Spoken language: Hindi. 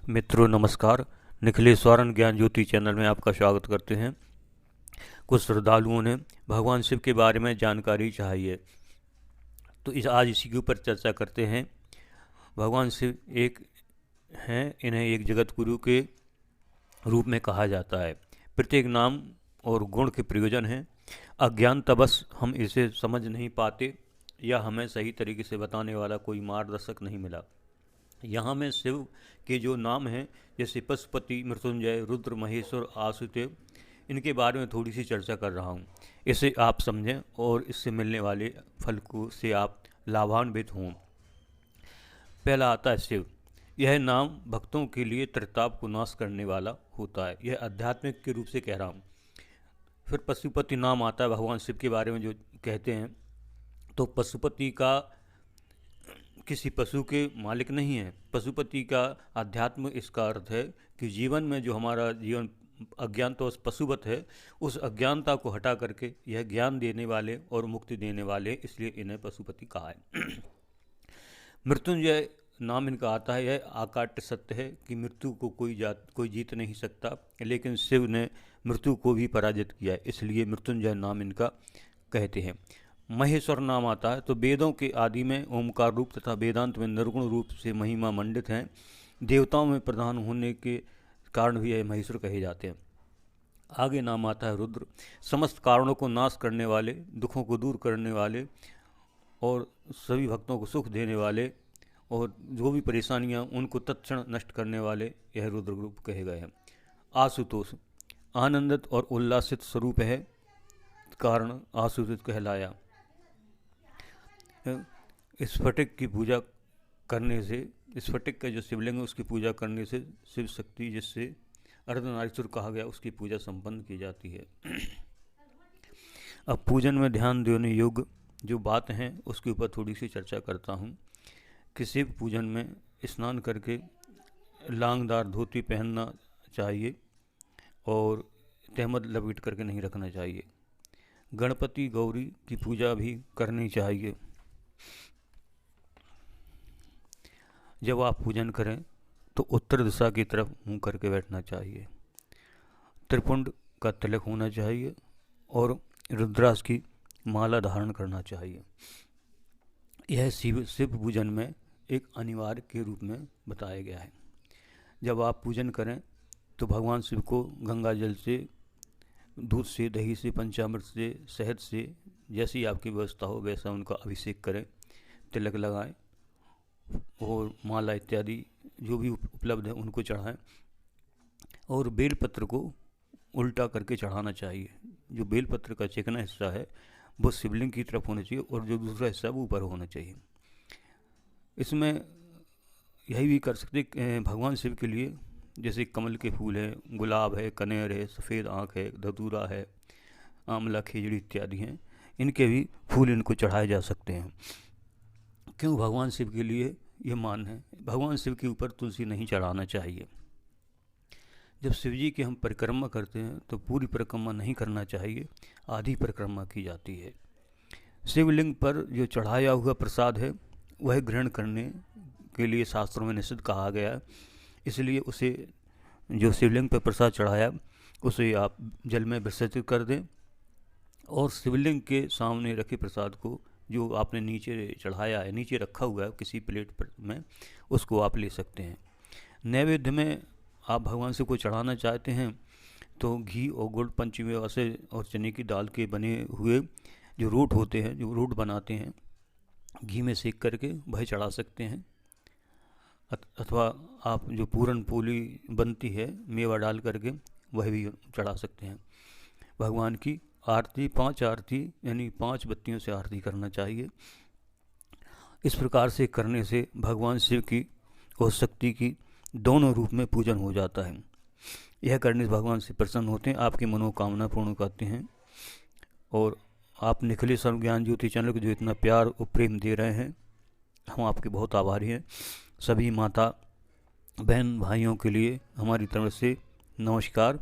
मित्रों नमस्कार। निखिलेश स्वर्ण ज्ञान ज्योति चैनल में आपका स्वागत करते हैं। कुछ श्रद्धालुओं ने भगवान शिव के बारे में जानकारी चाहिए है, तो आज इसी के ऊपर चर्चा करते हैं। भगवान शिव एक हैं, इन्हें एक जगत गुरु के रूप में कहा जाता है। प्रत्येक नाम और गुण के प्रयोजन हैं। अज्ञानतावश हम इसे समझ नहीं पाते या हमें सही तरीके से बताने वाला कोई मार्गदर्शक नहीं मिला। यहाँ मैं शिव के जो नाम हैं जैसे पशुपति, मृत्युंजय, रुद्र, महेश्वर, आसुदेव, इनके बारे में थोड़ी सी चर्चा कर रहा हूँ। इसे आप समझें और इससे मिलने वाले फल को से आप लाभान्वित हों। पहला आता है शिव। यह नाम भक्तों के लिए त्रिताप को नाश करने वाला होता है। यह आध्यात्मिक के रूप से कह रहा हूँ। फिर पशुपति नाम आता है भगवान शिव के बारे में जो कहते हैं, तो पशुपति का किसी पशु के मालिक नहीं है। पशुपति का अध्यात्म इसका अर्थ है कि जीवन में जो हमारा जीवन अज्ञानता पशुवत है, उस अज्ञानता को हटा करके यह ज्ञान देने वाले और मुक्ति देने वाले, इसलिए इन्हें पशुपति कहा है। मृत्युंजय नाम इनका आता है। यह आकाट्य सत्य है कि मृत्यु को कोई जीत नहीं सकता, लेकिन शिव ने मृत्यु को भी पराजित किया है, इसलिए मृत्युंजय नाम इनका कहते हैं। महेश्वर नाम आता है, तो वेदों के आदि में ओमकार रूप तथा वेदांत में निर्गुण रूप से महिमा मंडित हैं। देवताओं में प्रधान होने के कारण भी यह महेश्वर कहे जाते हैं। आगे नाम आता है रुद्र। समस्त कारणों को नाश करने वाले, दुखों को दूर करने वाले और सभी भक्तों को सुख देने वाले और जो भी परेशानियां उनको तत्क्षण नष्ट करने वाले, यह रुद्र रूप कहे गए हैं। आशुतोष आनंदित और उल्लासित स्वरूप है, कारण आशुतोष कहलाया। स्फटिक की पूजा करने से, स्फटिक का जो शिवलिंग है उसकी पूजा करने से शिव शक्ति, जिससे अर्धनारीश्वर कहा गया, उसकी पूजा संपन्न की जाती है। अब पूजन में ध्यान देने योग्य जो बात हैं उसके ऊपर थोड़ी सी चर्चा करता हूँ कि शिव पूजन में स्नान करके लांगदार धोती पहनना चाहिए और तहमद लपेट करके नहीं रखना चाहिए। गणपति गौरी की पूजा भी करनी चाहिए। जब आप पूजन करें तो उत्तर दिशा की तरफ मुंह करके बैठना चाहिए। त्रिपुंड का तिलक होना चाहिए और रुद्राक्ष की माला धारण करना चाहिए। यह शिव पूजन में एक अनिवार्य के रूप में बताया गया है। जब आप पूजन करें तो भगवान शिव को गंगा जल से, दूध से, दही से, पंचामृत से, शहद से, जैसी आपकी व्यवस्था हो वैसा उनका अभिषेक करें, तिलक लगाएं और माला इत्यादि जो भी उपलब्ध है उनको चढ़ाएं और बेलपत्र को उल्टा करके चढ़ाना चाहिए। जो बेलपत्र का चिकना हिस्सा है वो शिवलिंग की तरफ होना चाहिए और जो दूसरा हिस्सा है वो ऊपर होना चाहिए। इसमें यही भी कर सकते भगवान शिव के लिए, जैसे कमल के फूल है, गुलाब है, कनेर है, सफ़ेद आँख है, धतूरा है, आंवला, खिजड़ी इत्यादि हैं, इनके भी फूल इनको चढ़ाए जा सकते हैं। क्यों भगवान शिव के लिए ये मान है। भगवान शिव के ऊपर तुलसी नहीं चढ़ाना चाहिए। जब शिव जी की हम परिक्रमा करते हैं तो पूरी परिक्रमा नहीं करना चाहिए, आधी परिक्रमा की जाती है। शिवलिंग पर जो चढ़ाया हुआ प्रसाद है वह ग्रहण करने के लिए शास्त्रों में निषिद्ध कहा गया है, इसलिए उसे, जो शिवलिंग पर प्रसाद चढ़ाया उसे आप जल में विसर्जित कर दें और शिवलिंग के सामने रखे प्रसाद को, जो आपने नीचे चढ़ाया है, नीचे रखा हुआ है किसी प्लेट पर में, उसको आप ले सकते हैं। नैवेद्य में आप भगवान शिव को चढ़ाना चाहते हैं तो घी और गुड़, पंचमेवा से और चने की दाल के बने हुए जो रोट होते हैं, जो रोट बनाते हैं, घी में सेक करके वह चढ़ा सकते हैं। अथवा आप जो पूरन पोली बनती है मेवा डाल करके वह भी चढ़ा सकते हैं। भगवान की आरती, 5 आरती यानी 5 बत्तियों से आरती करना चाहिए। इस प्रकार से करने से भगवान शिव की और शक्ति की दोनों रूप में पूजन हो जाता है। यह करने से भगवान से प्रसन्न होते हैं, आपकी मनोकामना पूर्ण करते हैं। और आप निखिलेश स्वर्ण ज्ञान ज्योति चैनल को जो इतना प्यार और प्रेम दे रहे हैं, हम आपके बहुत आभारी हैं। सभी माता बहन भाइयों के लिए हमारी तरफ से नमस्कार।